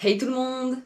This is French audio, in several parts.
Hey tout le monde!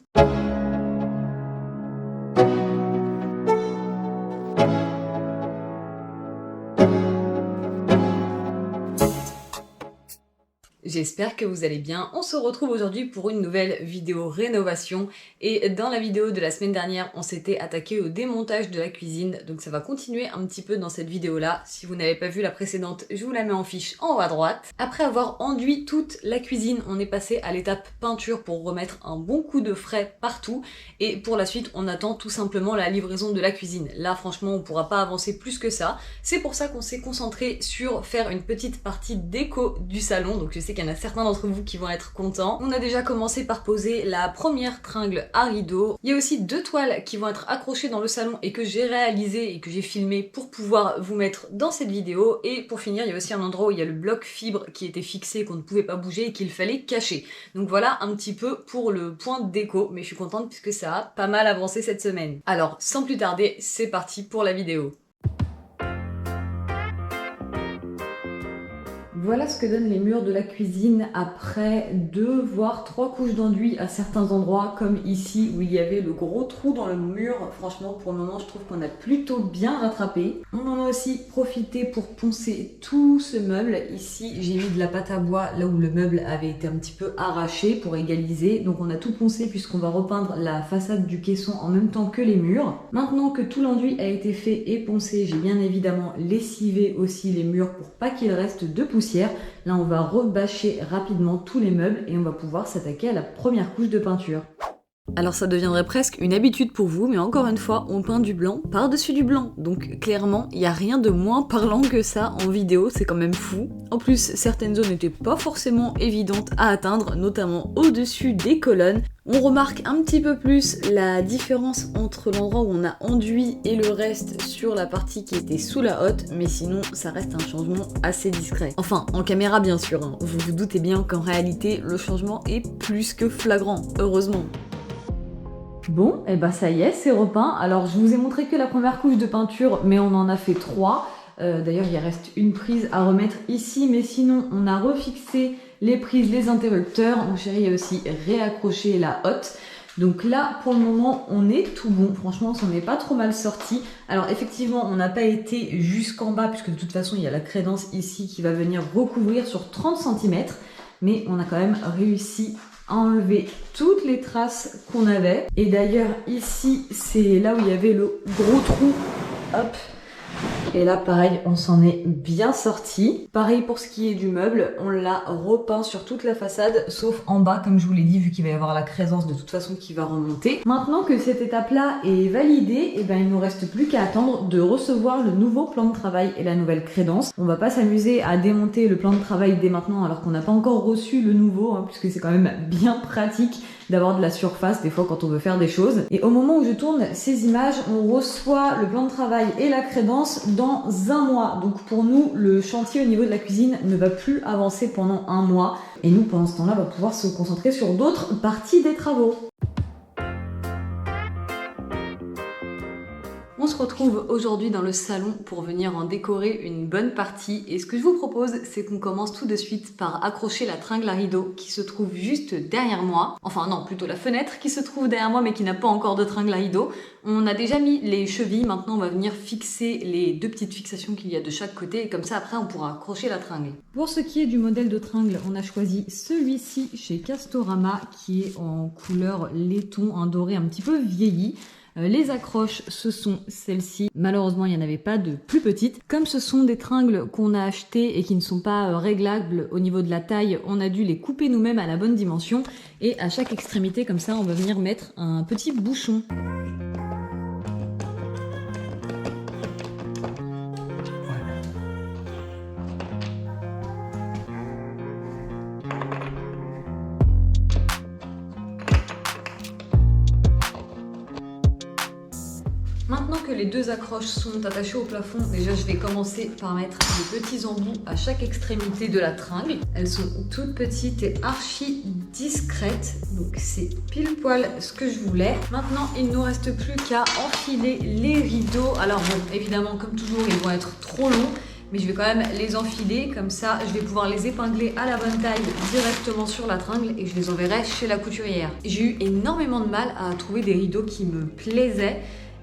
J'espère que vous allez bien. On se retrouve aujourd'hui pour une nouvelle vidéo rénovation et dans la vidéo de la semaine dernière, on s'était attaqué au démontage de la cuisine, donc ça va continuer un petit peu dans cette vidéo-là. Si vous n'avez pas vu la précédente, je vous la mets en fiche en haut à droite. Après avoir enduit toute la cuisine, on est passé à l'étape peinture pour remettre un bon coup de frais partout et pour la suite, on attend tout simplement la livraison de la cuisine. Là, franchement, on pourra pas avancer plus que ça. C'est pour ça qu'on s'est concentré sur faire une petite partie déco du salon, donc je sais qu'il y en a certains d'entre vous qui vont être contents. On a déjà commencé par poser la première tringle à rideau. Il y a aussi 2 toiles qui vont être accrochées dans le salon et que j'ai réalisé et que j'ai filmé pour pouvoir vous mettre dans cette vidéo. Et pour finir, il y a aussi un endroit où il y a le bloc fibre qui était fixé, qu'on ne pouvait pas bouger et qu'il fallait cacher. Donc voilà un petit peu pour le point déco, mais je suis contente puisque ça a pas mal avancé cette semaine. Alors, sans plus tarder, c'est parti pour la vidéo. Voilà ce que donnent les murs de la cuisine après 2 voire 3 couches d'enduit à certains endroits, comme ici où il y avait le gros trou dans le mur. Franchement, pour le moment, je trouve qu'on a plutôt bien rattrapé. On en a aussi profité pour poncer tout ce meuble. Ici, j'ai mis de la pâte à bois là où le meuble avait été un petit peu arraché pour égaliser. Donc on a tout poncé puisqu'on va repeindre la façade du caisson en même temps que les murs. Maintenant que tout l'enduit a été fait et poncé, j'ai bien évidemment lessivé aussi les murs pour pas qu'il reste de poussière. Là, on va rebâcher rapidement tous les meubles et on va pouvoir s'attaquer à la première couche de peinture. Alors ça deviendrait presque une habitude pour vous, mais encore une fois, on peint du blanc par-dessus du blanc. Donc clairement, il n'y a rien de moins parlant que ça en vidéo, c'est quand même fou. En plus, certaines zones n'étaient pas forcément évidentes à atteindre, notamment au-dessus des colonnes. On remarque un petit peu plus la différence entre l'endroit où on a enduit et le reste sur la partie qui était sous la hotte, mais sinon ça reste un changement assez discret. Enfin, en caméra bien sûr, hein. Vous vous doutez bien qu'en réalité, le changement est plus que flagrant, heureusement. Bon, et bah ça y est, c'est repeint. Alors je vous ai montré que la première couche de peinture, mais on en a fait 3. D'ailleurs, il reste une prise à remettre ici, mais sinon on a refixé les prises, les interrupteurs. Mon chéri a aussi réaccroché la hotte. Donc là, pour le moment, on est tout bon. Franchement, on s'en est pas trop mal sorti. Alors effectivement, on n'a pas été jusqu'en bas, puisque de toute façon, il y a la crédence ici qui va venir recouvrir sur 30 cm. Mais on a quand même réussi à enlever toutes les traces qu'on avait. Et d'ailleurs, ici, c'est là où il y avait le gros trou. Hop. Et là, pareil, on s'en est bien sorti. Pareil pour ce qui est du meuble, on l'a repeint sur toute la façade, sauf en bas, comme je vous l'ai dit, vu qu'il va y avoir la crédence de toute façon qui va remonter. Maintenant que cette étape-là est validée, et ben il nous reste plus qu'à attendre de recevoir le nouveau plan de travail et la nouvelle crédence. On va pas s'amuser à démonter le plan de travail dès maintenant, alors qu'on n'a pas encore reçu le nouveau, hein, puisque c'est quand même bien pratique d'avoir de la surface des fois quand on veut faire des choses. Et au moment où je tourne ces images, on reçoit le plan de travail et la crédence dans 1 mois. Donc pour nous, le chantier au niveau de la cuisine ne va plus avancer pendant 1 mois. Et nous, pendant ce temps-là, on va pouvoir se concentrer sur d'autres parties des travaux. On se retrouve aujourd'hui dans le salon pour venir en décorer une bonne partie et ce que je vous propose, c'est qu'on commence tout de suite par accrocher la tringle à rideau qui se trouve juste derrière moi. Enfin non, plutôt la fenêtre qui se trouve derrière moi mais qui n'a pas encore de tringle à rideau. On a déjà mis les chevilles, maintenant on va venir fixer les 2 petites fixations qu'il y a de chaque côté et comme ça après on pourra accrocher la tringle. Pour ce qui est du modèle de tringle, on a choisi celui-ci chez Castorama qui est en couleur laiton, un doré un petit peu vieilli. Les accroches, ce sont celles-ci. Malheureusement, il n'y en avait pas de plus petites. Comme ce sont des tringles qu'on a achetées et qui ne sont pas réglables au niveau de la taille, on a dû les couper nous-mêmes à la bonne dimension. Et à chaque extrémité, comme ça, on va venir mettre un petit bouchon. Maintenant que les 2 accroches sont attachées au plafond, déjà je vais commencer par mettre des petits embouts à chaque extrémité de la tringle. Elles sont toutes petites et archi discrètes, donc c'est pile poil ce que je voulais. Maintenant, il ne nous reste plus qu'à enfiler les rideaux. Alors bon, évidemment, comme toujours, ils vont être trop longs. mais je vais quand même les enfiler, comme ça je vais pouvoir les épingler à la bonne taille directement sur la tringle et je les enverrai chez la couturière. J'ai eu énormément de mal à trouver des rideaux qui me plaisaient.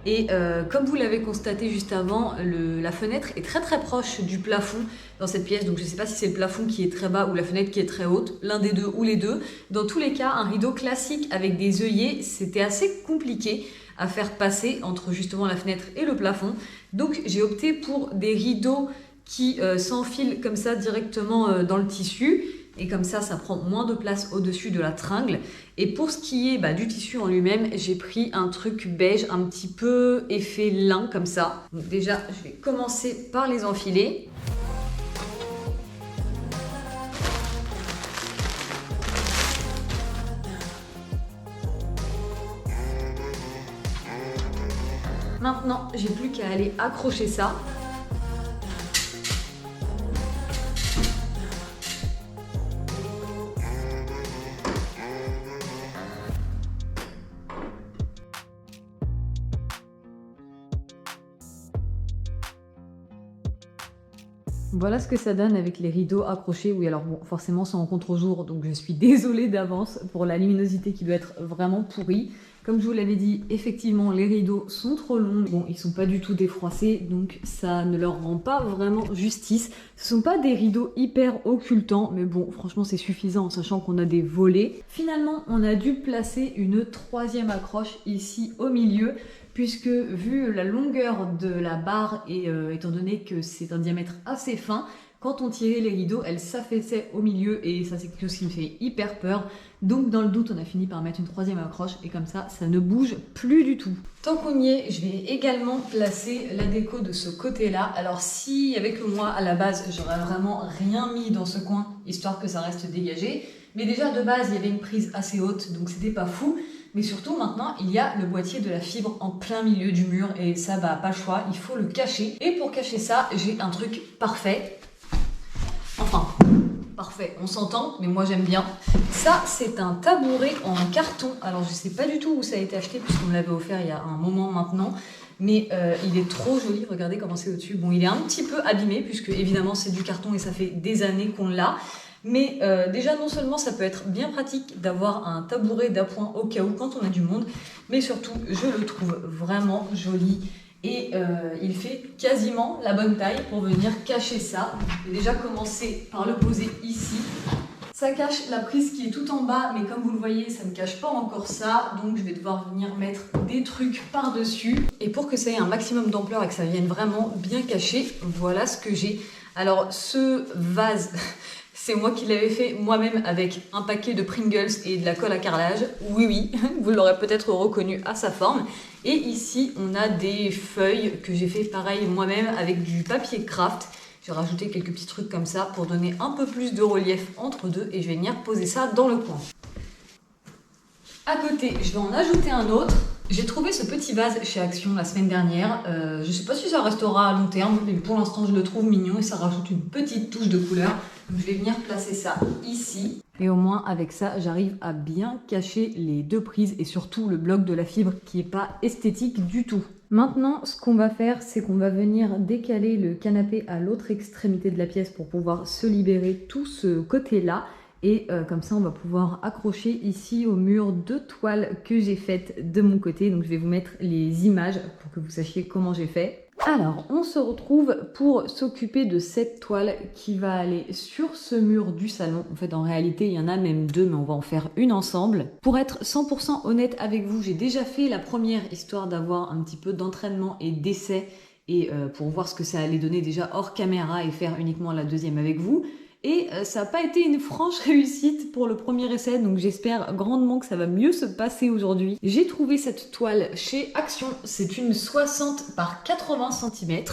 Et comme vous l'avez constaté juste avant, la fenêtre est très très proche du plafond dans cette pièce. Donc je ne sais pas si c'est le plafond qui est très bas ou la fenêtre qui est très haute, l'un des deux ou les deux. Dans tous les cas, un rideau classique avec des œillets, c'était assez compliqué à faire passer entre justement la fenêtre et le plafond. Donc j'ai opté pour des rideaux qui s'enfilent comme ça directement dans le tissu. Et comme ça prend moins de place au-dessus de la tringle. Et pour ce qui est du tissu en lui-même, j'ai pris un truc beige, un petit peu effet lin comme ça. Donc déjà, je vais commencer par les enfiler. Maintenant, j'ai plus qu'à aller accrocher ça. Voilà ce que ça donne avec les rideaux accrochés. Oui, alors bon, forcément c'est en contre-jour, donc je suis désolée d'avance pour la luminosité qui doit être vraiment pourrie. Comme je vous l'avais dit, effectivement les rideaux sont trop longs. Bon, ils sont pas du tout défroissés, donc ça ne leur rend pas vraiment justice. Ce sont pas des rideaux hyper occultants, mais bon, franchement c'est suffisant en sachant qu'on a des volets. Finalement, on a dû placer une troisième accroche ici au milieu, puisque vu la longueur de la barre et étant donné que c'est un diamètre assez fin, quand on tirait les rideaux, elles s'affaissaient au milieu et ça c'est quelque chose qui me fait hyper peur. Donc dans le doute, on a fini par mettre une troisième accroche et comme ça ne bouge plus du tout. Tant qu'on y est, je vais également placer la déco de ce côté-là. Alors si avec moi à la base, j'aurais vraiment rien mis dans ce coin, histoire que ça reste dégagé, mais déjà de base, il y avait une prise assez haute, donc c'était pas fou. Mais surtout maintenant, il y a le boîtier de la fibre en plein milieu du mur et ça pas le choix, il faut le cacher. Et pour cacher ça, j'ai un truc parfait. Enfin, parfait, on s'entend, mais moi j'aime bien. Ça, c'est un tabouret en carton. Alors je sais pas du tout où ça a été acheté puisqu'on me l'avait offert il y a un moment maintenant. Mais il est trop joli, regardez comment c'est au-dessus. Bon, il est un petit peu abîmé puisque évidemment c'est du carton et ça fait des années qu'on l'a. Mais déjà, non seulement ça peut être bien pratique d'avoir un tabouret d'appoint au cas où quand on a du monde, mais surtout, je le trouve vraiment joli. Et il fait quasiment la bonne taille pour venir cacher ça. Je vais déjà commencer par le poser ici. Ça cache la prise qui est tout en bas, mais comme vous le voyez, ça ne cache pas encore ça. Donc je vais devoir venir mettre des trucs par-dessus. Et pour que ça ait un maximum d'ampleur et que ça vienne vraiment bien caché, voilà ce que j'ai. Alors ce vase... C'est moi qui l'avais fait moi-même avec un paquet de Pringles et de la colle à carrelage. Oui, vous l'aurez peut-être reconnu à sa forme. Et ici, on a des feuilles que j'ai fait pareil moi-même avec du papier craft. J'ai rajouté quelques petits trucs comme ça pour donner un peu plus de relief entre deux et je vais venir poser ça dans le coin. À côté, je vais en ajouter un autre. J'ai trouvé ce petit vase chez Action la semaine dernière. Je ne sais pas si ça restera à long terme, mais pour l'instant je le trouve mignon et ça rajoute une petite touche de couleur. Donc je vais venir placer ça ici. Et au moins avec ça, j'arrive à bien cacher les deux prises et surtout le bloc de la fibre qui n'est pas esthétique du tout. Maintenant, ce qu'on va faire, c'est qu'on va venir décaler le canapé à l'autre extrémité de la pièce pour pouvoir se libérer tout ce côté-là. Et comme ça, on va pouvoir accrocher ici au mur deux toiles que j'ai faites de mon côté. Donc je vais vous mettre les images pour que vous sachiez comment j'ai fait. Alors, on se retrouve pour s'occuper de cette toile qui va aller sur ce mur du salon. En fait, en réalité, il y en a même deux, mais on va en faire une ensemble. Pour être 100% honnête avec vous, j'ai déjà fait la première, histoire d'avoir un petit peu d'entraînement et d'essai, et pour voir ce que ça allait donner déjà hors caméra et faire uniquement la deuxième avec vous. Et ça n'a pas été une franche réussite pour le premier essai, donc j'espère grandement que ça va mieux se passer aujourd'hui. J'ai trouvé cette toile chez Action, c'est une 60 par 80 cm,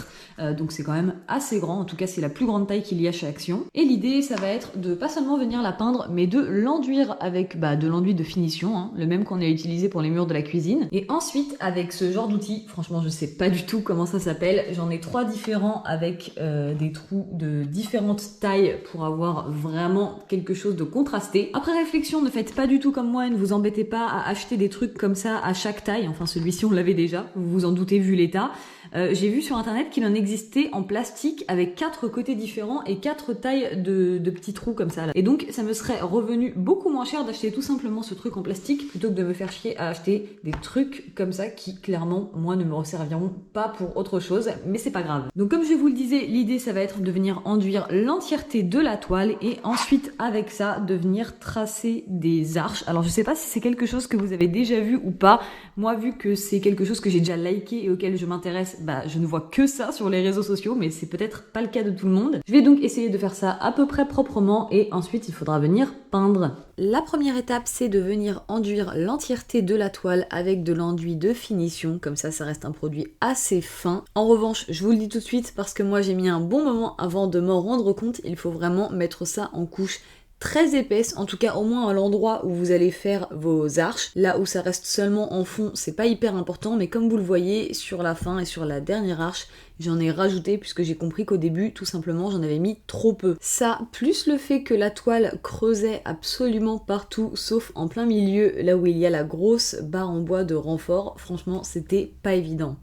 donc c'est quand même assez grand, en tout cas c'est la plus grande taille qu'il y a chez Action. Et l'idée, ça va être de pas seulement venir la peindre, mais de l'enduire avec de l'enduit de finition, hein, le même qu'on a utilisé pour les murs de la cuisine. Et ensuite, avec ce genre d'outil, franchement je sais pas du tout comment ça s'appelle, j'en ai 3 différents avec des trous de différentes tailles pour avoir vraiment quelque chose de contrasté. Après réflexion, ne faites pas du tout comme moi et ne vous embêtez pas à acheter des trucs comme ça à chaque taille. Enfin, celui-ci, on l'avait déjà, vous vous en doutez vu l'état. J'ai vu sur internet qu'il en existait en plastique avec 4 côtés différents et 4 tailles de petits trous comme ça là. Et donc ça me serait revenu beaucoup moins cher d'acheter tout simplement ce truc en plastique plutôt que de me faire chier à acheter des trucs comme ça qui clairement moi ne me resserviront pas pour autre chose, mais c'est pas grave. Donc comme je vous le disais, l'idée ça va être de venir enduire l'entièreté de la toile et ensuite avec ça de venir tracer des arches. Alors je sais pas si c'est quelque chose que vous avez déjà vu ou pas. Moi vu que c'est quelque chose que j'ai déjà liké et auquel je m'intéresse, je ne vois que ça sur les réseaux sociaux, mais c'est peut-être pas le cas de tout le monde. Je vais donc essayer de faire ça à peu près proprement et ensuite il faudra venir peindre. La première étape c'est de venir enduire l'entièreté de la toile avec de l'enduit de finition, comme ça reste un produit assez fin. En revanche, je vous le dis tout de suite parce que moi j'ai mis un bon moment avant de m'en rendre compte, il faut vraiment mettre ça en couche très épaisse, en tout cas au moins à l'endroit où vous allez faire vos arches. Là où ça reste seulement en fond, c'est pas hyper important, mais comme vous le voyez sur la fin et sur la dernière arche, j'en ai rajouté puisque j'ai compris qu'au début, tout simplement, j'en avais mis trop peu. Ça, plus le fait que la toile creusait absolument partout, sauf en plein milieu, là où il y a la grosse barre en bois de renfort, franchement, c'était pas évident.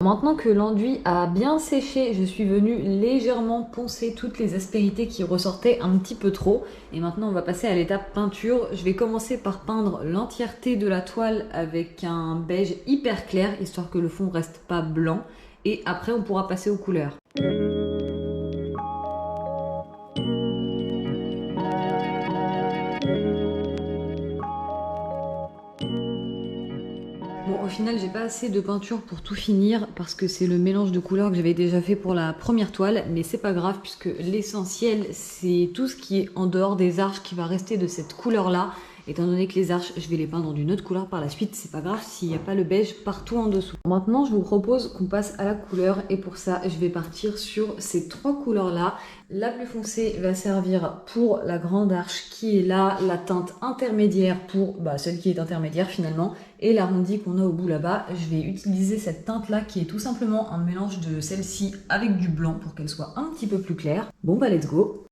Maintenant que l'enduit a bien séché, je suis venue légèrement poncer toutes les aspérités qui ressortaient un petit peu trop. Et maintenant on va passer à l'étape peinture. Je vais commencer par peindre l'entièreté de la toile avec un beige hyper clair, histoire que le fond reste pas blanc. Et après on pourra passer aux couleurs. Bon, au final, j'ai pas assez de peinture pour tout finir parce que c'est le mélange de couleurs que j'avais déjà fait pour la première toile, mais c'est pas grave puisque l'essentiel, c'est tout ce qui est en dehors des arches qui va rester de cette couleur-là. Étant donné que les arches, je vais les peindre d'une autre couleur par la suite, c'est pas grave s'il n'y a pas le beige partout en dessous. Maintenant, je vous propose qu'on passe à la couleur et pour ça, je vais partir sur ces 3 couleurs-là. La plus foncée va servir pour la grande arche qui est là, la teinte intermédiaire pour celle qui est intermédiaire finalement, et l'arrondi qu'on a au bout là-bas. Je vais utiliser cette teinte-là qui est tout simplement un mélange de celle-ci avec du blanc pour qu'elle soit un petit peu plus claire. Bon let's go!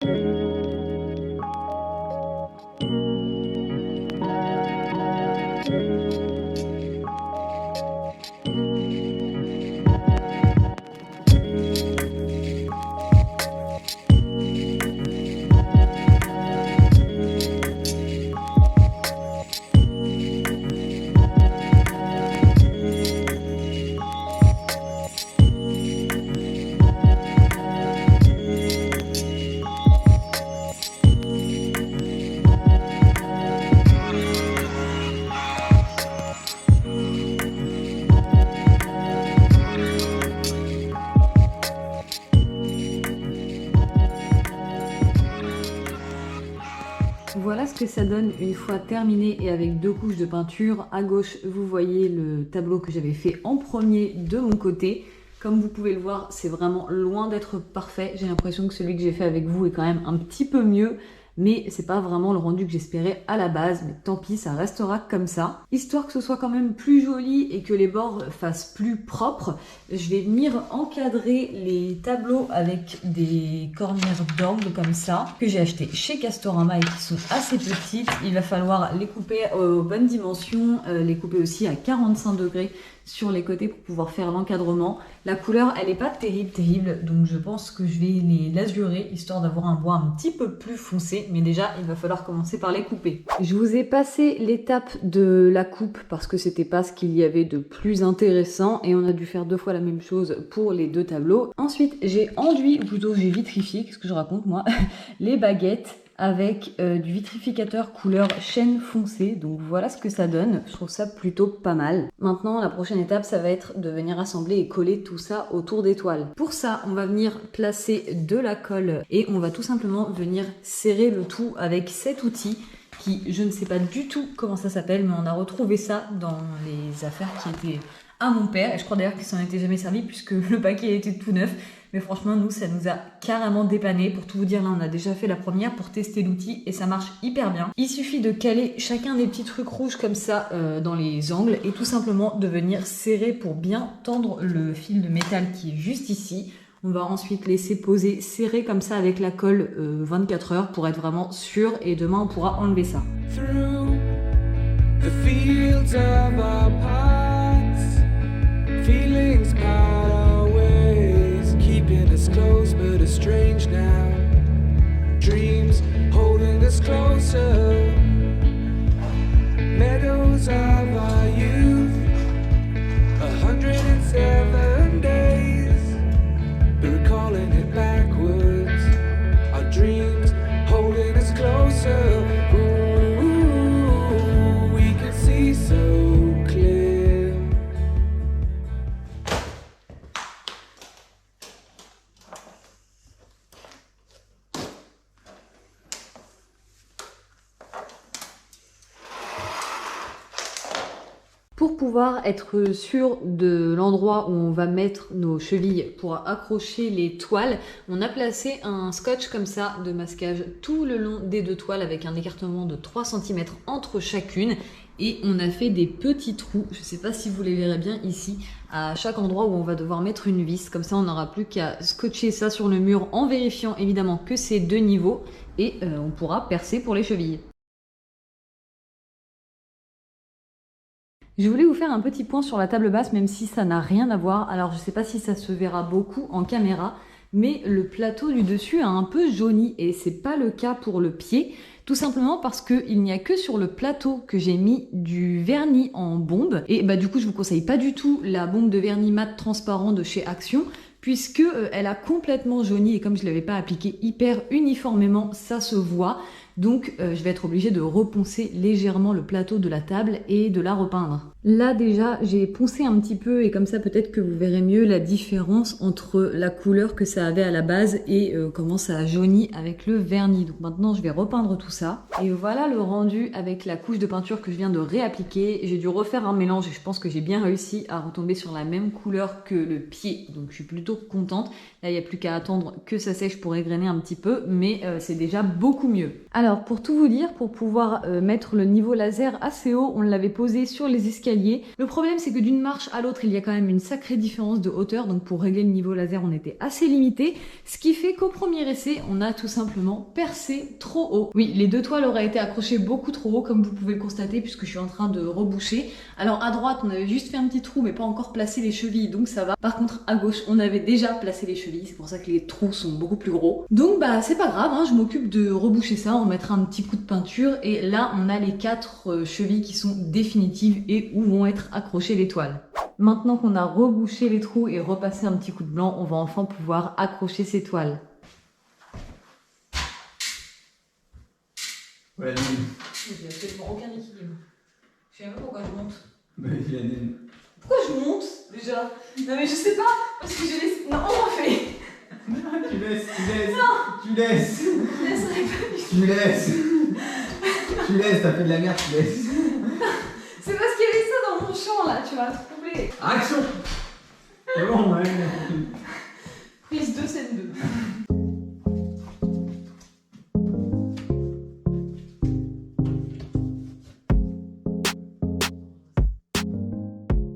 Voilà ce que ça donne une fois terminé et avec 2 couches de peinture. À gauche, vous voyez le tableau que j'avais fait en premier de mon côté. Comme vous pouvez le voir, c'est vraiment loin d'être parfait. J'ai l'impression que celui que j'ai fait avec vous est quand même un petit peu mieux. Mais c'est pas vraiment le rendu que j'espérais à la base, mais tant pis, ça restera comme ça. Histoire que ce soit quand même plus joli et que les bords fassent plus propre, je vais venir encadrer les tableaux avec des cornières d'angle comme ça, que j'ai acheté chez Castorama et qui sont assez petites. Il va falloir les couper aux bonnes dimensions, les couper aussi à 45 degrés sur les côtés pour pouvoir faire l'encadrement. La couleur, elle est pas terrible, donc je pense que je vais les lazurer, histoire d'avoir un bois un petit peu plus foncé, mais déjà, il va falloir commencer par les couper. Je vous ai passé l'étape de la coupe parce que c'était pas ce qu'il y avait de plus intéressant, et on a dû faire 2 fois la même chose pour les 2 tableaux. Ensuite, j'ai enduit, ou plutôt j'ai vitrifié, qu'est-ce que je raconte moi, les baguettes avec du vitrificateur couleur chêne foncé. Donc voilà ce que ça donne, je trouve ça plutôt pas mal. Maintenant la prochaine étape ça va être de venir assembler et coller tout ça autour des toiles. Pour ça on va venir placer de la colle et on va tout simplement venir serrer le tout avec cet outil qui, je ne sais pas du tout comment ça s'appelle, mais on a retrouvé ça dans les affaires qui étaient à mon père, et je crois d'ailleurs qu'il s'en était jamais servi puisque le paquet était tout neuf. Mais franchement, nous, ça nous a carrément dépanné. Pour tout vous dire, là, on a déjà fait la première pour tester l'outil et ça marche hyper bien. Il suffit de caler chacun des petits trucs rouges comme ça dans les angles et tout simplement de venir serrer pour bien tendre le fil de métal qui est juste ici. On va ensuite laisser poser serré comme ça avec la colle 24 heures pour être vraiment sûr, et demain on pourra enlever ça. The fields of our past, feelings part of strange now. Dreams holding us closer. Meadows of our youth. 107 days. But recalling it backwards. Our dreams holding us closer. Ooh, we can see so clear. Pour pouvoir être sûr de l'endroit où on va mettre nos chevilles pour accrocher les toiles, on a placé un scotch comme ça de masquage tout le long des deux toiles avec un écartement de 3 cm entre chacune. Et on a fait des petits trous, je ne sais pas si vous les verrez bien ici, à chaque endroit où on va devoir mettre une vis. Comme ça, on n'aura plus qu'à scotcher ça sur le mur en vérifiant évidemment que c'est de niveau et on pourra percer pour les chevilles. Je voulais vous faire un petit point sur la table basse, même si ça n'a rien à voir. Alors, je ne sais pas si ça se verra beaucoup en caméra, mais le plateau du dessus a un peu jauni et c'est pas le cas pour le pied. Tout simplement parce qu'il n'y a que sur le plateau que j'ai mis du vernis en bombe. Et bah du coup, je vous conseille pas du tout la bombe de vernis mat transparent de chez Action, puisque elle a complètement jauni et comme je ne l'avais pas appliqué hyper uniformément, ça se voit. Donc je vais être obligée de reponcer légèrement le plateau de la table et de la repeindre. Là déjà j'ai poncé un petit peu et comme ça peut-être que vous verrez mieux la différence entre la couleur que ça avait à la base et comment ça a jauni avec le vernis. Donc maintenant je vais repeindre tout ça. Et voilà le rendu avec la couche de peinture que je viens de réappliquer. J'ai dû refaire un mélange et je pense que j'ai bien réussi à retomber sur la même couleur que le pied. Donc je suis plutôt contente. Là il n'y a plus qu'à attendre que ça sèche pour égrener un petit peu, mais c'est déjà beaucoup mieux. Alors pour tout vous dire, pour pouvoir mettre le niveau laser assez haut, on l'avait posé sur les escaliers. Le problème c'est que d'une marche à l'autre il y a quand même une sacrée différence de hauteur, donc pour régler le niveau laser on était assez limité, ce qui fait qu'au premier essai on a tout simplement percé trop haut. Oui, les deux toiles auraient été accrochées beaucoup trop haut comme vous pouvez le constater puisque je suis en train de reboucher. Alors à droite on avait juste fait un petit trou mais pas encore placé les chevilles, donc ça va. Par contre à gauche on avait déjà placé les chevilles, c'est pour ça que les trous sont beaucoup plus gros. Donc bah c'est pas grave, hein, je m'occupe de reboucher ça, on mettra un petit coup de peinture et là on a les 4 chevilles qui sont définitives et où vont être accrochées les toiles. Maintenant qu'on a rebouché les trous et repassé un petit coup de blanc, on va enfin pouvoir accrocher ces toiles. Ouais, J'ai absolument aucun équilibre. Je sais même pas pourquoi je monte. mais Pourquoi je monte déjà? Non mais je sais pas, parce que je laisse... Non, on refait. tu laisses. Non. Tu laisses. Je laisserai pas. Tu laisses. Tu laisses, t'as fait de la merde, tu laisses. C'est parce qu'il y avait ça dans mon champ là, tu m'as trouvé. Action. C'est bon, ouais. Prise 2, scène 2.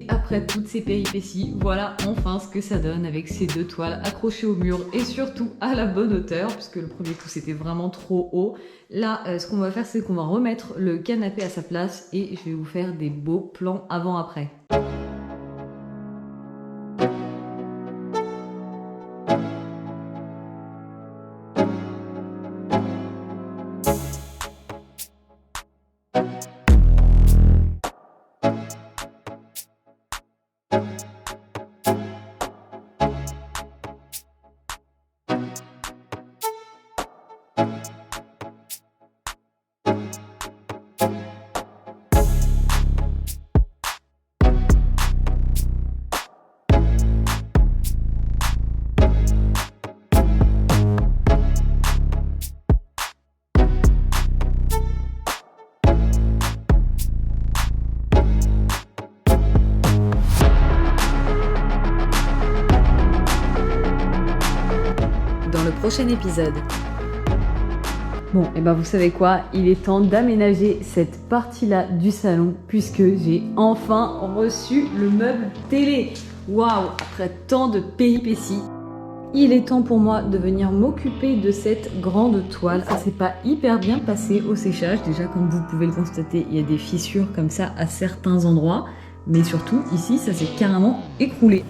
Après toutes ces péripéties, voilà enfin ce que ça donne avec ces deux toiles accrochées au mur et surtout à la bonne hauteur, puisque le premier coup c'était vraiment trop haut. Là, ce qu'on va faire, c'est qu'on va remettre le canapé à sa place et je vais vous faire des beaux plans avant-après. Prochain épisode. Bon, et ben vous savez quoi, il est temps d'aménager cette partie-là du salon puisque j'ai enfin reçu le meuble télé. Waouh, après tant de péripéties. Il est temps pour moi de venir m'occuper de cette grande toile. Ça s'est pas hyper bien passé au séchage. Déjà, comme vous pouvez le constater, il y a des fissures comme ça à certains endroits. Mais surtout, ici, ça s'est carrément écroulé.